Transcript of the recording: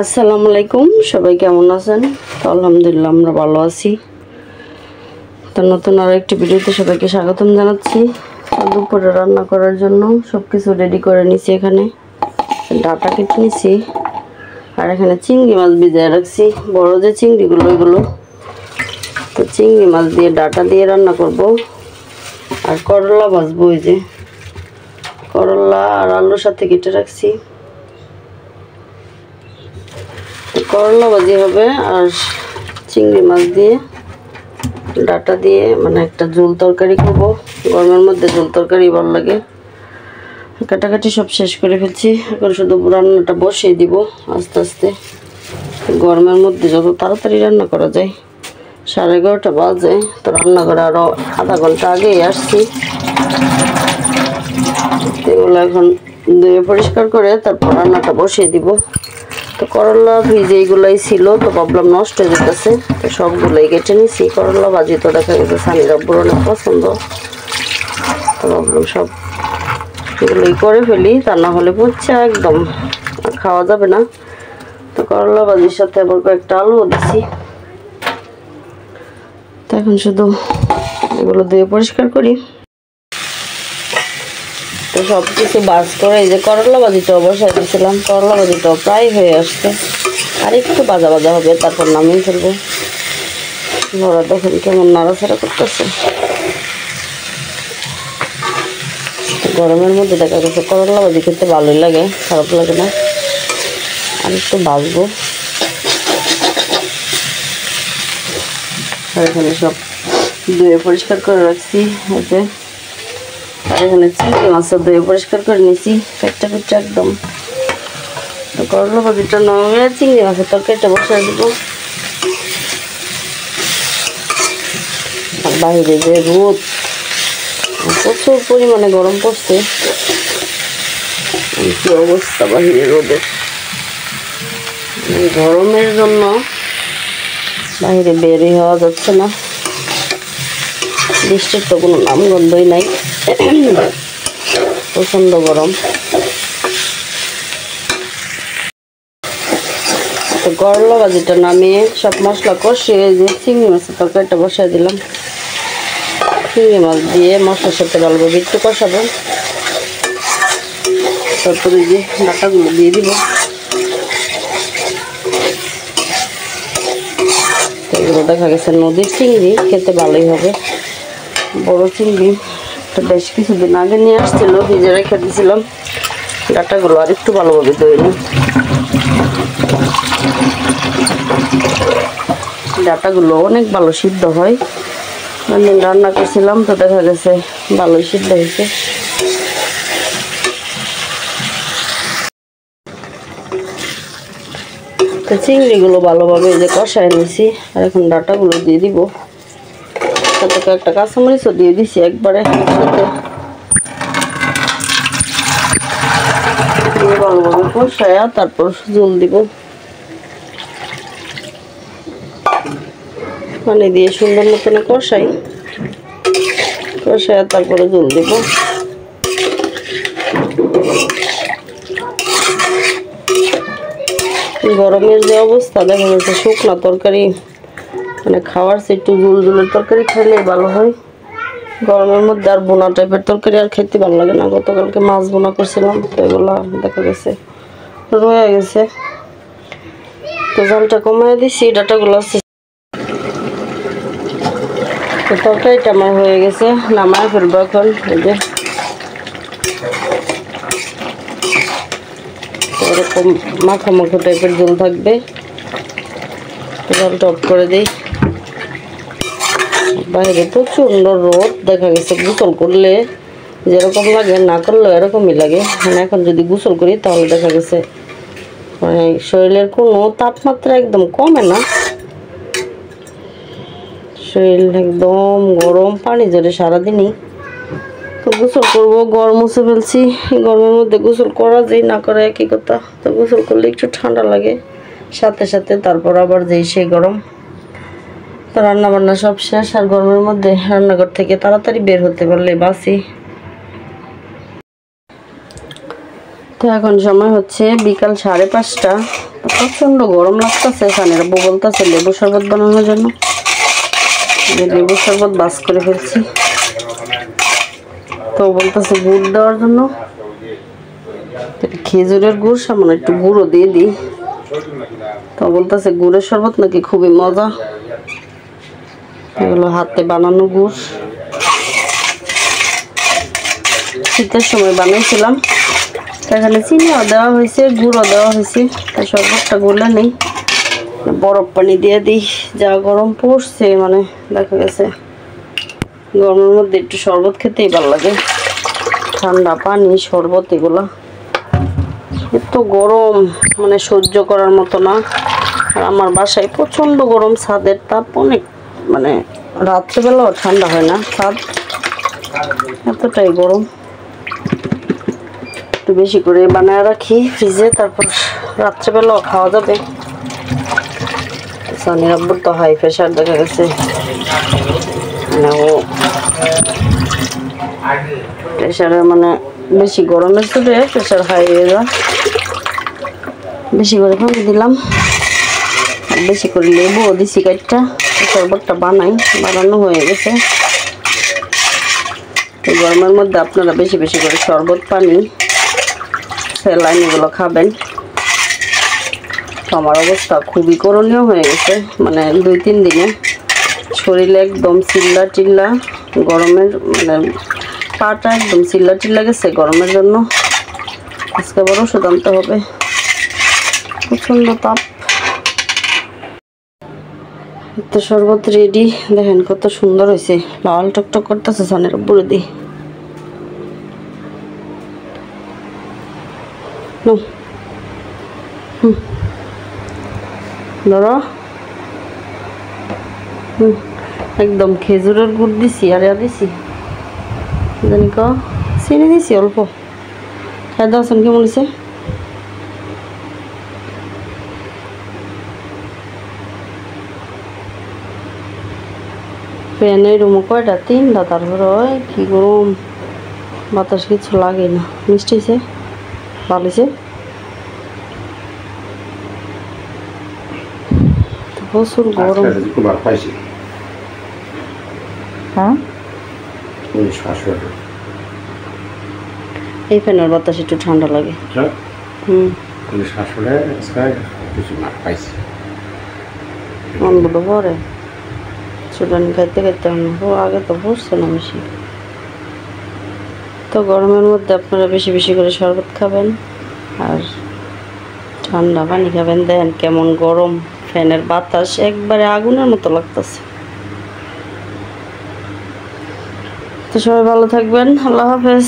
আসসালামু আলাইকুম, সবাই কেমন আছেন? আলহামদুলিল্লাহ আমরা ভালো আছি। তো নতুন আর একটি ভিডিওতে সবাইকে স্বাগতম জানাচ্ছি। দুপুরে রান্না করার জন্য সব কিছু রেডি করে নিছি। এখানে ডাটা কেটে নিছি, আর এখানে চিংড়ি মাছ ভিজিয়ে রাখছি, বড় যে চিংড়িগুলো ওইগুলো। তো চিংড়ি মাছ দিয়ে ডাটা দিয়ে রান্না করব, আর করলা ভাজবো। ওই যে করলা আর আলুর সাথে কেটে রাখছি। করলা ভাজি হবে, আর চিংড়ি মাছ দিয়ে ডাটা দিয়ে মানে একটা ঝোল তরকারি করব। গরমের মধ্যে ঝোল তরকারি ভালো লাগে। কাটাকাটি সব শেষ করে ফেলছি, এখন শুধু রান্নাটা বসিয়ে দিব আস্তে আস্তে। গরমের মধ্যে যত তাড়াতাড়ি রান্না করা যায়। 11:30 বাজে, তো রান্না করে আরও আধা ঘন্টা আগেই আসছি। এগুলো এখন ধুয়ে পরিষ্কার করে তারপর রান্নাটা বসিয়ে দিব। তো করলা ভিজে এইগুলাই ছিল, তো ভাবলাম নষ্ট হয়ে যেতেছে, তো সবগুলোই কেটে নিছি। করলা ভাজি তো দেখা গেছে সানির আব্বুর অনেক পছন্দ, তো ভাবলাম সবগুলোই করে ফেলি, তা না হলে পচা একদম খাওয়া যাবে না। তো করলা ভাজির সাথে আবার কয়েকটা আলুও দিছি। তো এখন শুধু এগুলো ধুয়ে পরিষ্কার করি। তো সব কিছু বাজ করে এই যে করলা ভাজিটাও বসাই দিয়েছিলাম। করলা ভাজিটাও প্রায় হয়ে আসছে, আর একটু ভাজা ভাজা হবে, তারপর নামিয়ে ফেলবো। ওরা দেখুন কেমন নাড়াচাড়া করতেছে। গরমের মধ্যে দেখা গেছে করলা ভাজি খেতে ভালোই লাগে, খারাপ লাগে না। আর একটু ভাজবো। আর এখানে সব ধুয়ে পরিষ্কার করে রাখছি। আর এখানে চিংড়ি মাছটা ধুয়ে পরিষ্কার করে নিয়েছি, পেটটা একদম। তো করলা ভাজিটা নরমে চিংড়ি মাছের তরকারিটা বসাই দিব। আর বাইরে যে রোদ, প্রচুর পরিমাণে গরম পড়ছে। কি অবস্থা বাহিরে রোদের, গরমের জন্য বাইরে বেরই হওয়া যাচ্ছে না। বৃষ্টির তো কোনো নামগন্ধই নাই, প্রচন্ড গরম। তো করলা ভাজিটা নামিয়ে সব মশলা কষিয়ে যে চিংড়ি মাছের তরকারিটা বসাই দিলাম। চিংড়ি মাছ দিয়ে মশলার সাথে ভালোভাবে একটু কষাবো, তারপরে যে ডাটাগুলো দিয়ে দিব। এগুলো দেখা গেছে নদীর চিংড়ি, খেতে ভালোই হবে। বড় চিংড়ি তো বেশ কিছুদিন আগে নিয়ে আসছিল, ভিজে রেখে দিয়েছিলাম। ডাটাগুলো আর একটু ভালোভাবে ধুয়ে নিই। ডাটাগুলো অনেক ভালো সিদ্ধ হয়। অনেকদিন রান্না করছিলাম, তো দেখা গেছে ভালোই সিদ্ধ হয়েছে। তো চিংড়িগুলো ভালোভাবে যে কষায় নিয়েছি, আর এখন ডাটাগুলো দিয়ে দিব। সাথে একটা কাঁচামরিচও দিয়ে দিছি একবারে সাথে। দিয়ে ভালোভাবে কষায় তারপর জল দিব। পানি দিয়ে সুন্দর মতন কষাই, কষায় তারপরে জল দিব। গরমের যে অবস্থা, দেখা যাচ্ছে শুকনা তরকারি মানে খাওয়ার চেয়ে একটু ঝোলের তরকারি খাইলে ভালো হয়। গরমের মধ্যে আর বোনা টাইপের তরকারি আর খেতে ভালো লাগে না। গতকালকে মাছ বোনা করছিলাম, তো এগুলো দেখা গেছে রয়ে গেছে, তো জলটা কমায় দিছি। ডাটাগুলো আছে, তো তরকারিটা আমার হয়ে গেছে, নামায় ফেলবো এখন। এই যে এরকম মাখো মাখো টাইপের ঝোল থাকবে। জলটা অফ করে দিই। বাইরে প্রচণ্ড রোদ, দেখা গেছে গোসল করলে যেরকম লাগে না করলেও এরকমই লাগে। মানে এখন যদি গোসল করি তাহলে দেখা গেছে মানে শরীরের কোনো তাপমাত্রা একদম কমে না, শরীর একদম গরম, পানি ঝরে সারাদিনই। তো গোসল করবো, গরম মুছে ফেলছি। গরমের মধ্যে গোসল করা যায় না করা একই কথা। তো গোসল করলে একটু ঠান্ডা লাগে, সাথে সাথে তারপর আবার যেই সেই গরম। তো রান্না বান্না সব শেষ, আর গরমের মধ্যে রান্নাঘর থেকে তাড়াতাড়ি বের হতে পারলে বাঁচি। তো এখন সময় হচ্ছে বিকাল 5:30। প্রচন্ড গরম লাগতেছে। সানিরা বলতেছে লেবু শরবত বানানোর জন্য। লেবু শরবত বাস করে ফেলছি। তো বলতেছে গুড় দেওয়ার জন্য। খেজুরের গুড় সামান্য একটু গুঁড়ো দিয়ে দিই। তো বলতেছে গুড়ের শরবত নাকি খুবই মজা। এগুলো হাতে বানানো গুড়, শীতের সময় বানিয়েছিলাম। এখানে চিনিও দেওয়া হয়েছে, গুঁড়ো দেওয়া হয়েছে। তাই শরবতটা গলে নেই, বরফ পানি দিয়ে দিই। যা গরম পড়ছে, মানে দেখা গেছে গরমের মধ্যে একটু শরবত খেতেই ভালো লাগে। ঠান্ডা পানি, শরবত এগুলো এত গরম মানে সহ্য করার মতো না। আর আমার বাসায় প্রচন্ড গরম, ছাদের তাপ অনেক, মানে রাত্রেবেলাও ঠান্ডা হয় না ছাদ, এতটাই গরম। একটু বেশি করে বানায় রাখি ফ্রিজে, তারপর রাত্রেবেলাও খাওয়া যাবে। সানির আব্বুর তো হাই প্রেশার দেখা গেছে, মানে ও প্রেশারের মানে বেশি গরমের চোটে প্রেশার হাই হয়ে যায়। বেশি করে পানি দিলাম, আর বেশি করে লেবুও দিছি কাটটা। শরবতটা বানানো হয়ে গেছে। এই গরমের মধ্যে আপনারা বেশি বেশি করে শরবত, পানি, স্যালাইন এগুলো খাবেন। তো আমার অবস্থা খুবই করণীয় হয়ে গেছে, মানে 2-3 দিনে শরীরে একদম চিল্লা গরমের, মানে পাটা একদম চিল্লা গেছে গরমের জন্য। আজকে আবার ওষুধ আনতে হবে, প্রচন্ড তাপ। তো শরবত রেডি, দেখেন কত সুন্দর হয়েছে, লাল টকটক করতেছে। সানের উপরে দিই ধরো। একদম খেজুরের গুড় দিছি, আর দিছি জানি চিনি দিছি অল্প। খাই দাওছেন কেমন হয়েছে? ফ্যানের রুমও কয়টা? 3টা। তারপরে ওই কি গরম, বাতাস কিছু লাগে না। মিষ্টি হয়েছে, ভালো হয়েছে। প্রচুর গরম। হ্যাঁ, এই ফ্যানের বাতাস একটু ঠান্ডা লাগে। মনগুলো পরে চুলানি খাইতে আগে তো পড়ছে না বেশি। তো গরমের মধ্যে আপনারা বেশি বেশি করে শরবত খাবেন আর ঠান্ডা পানি খাবেন। দেখেন কেমন গরম, ফ্যানের বাতাস একবারে আগুনের মতো লাগতেছে। তো সবাই ভালো থাকবেন, আল্লাহ হাফেজ।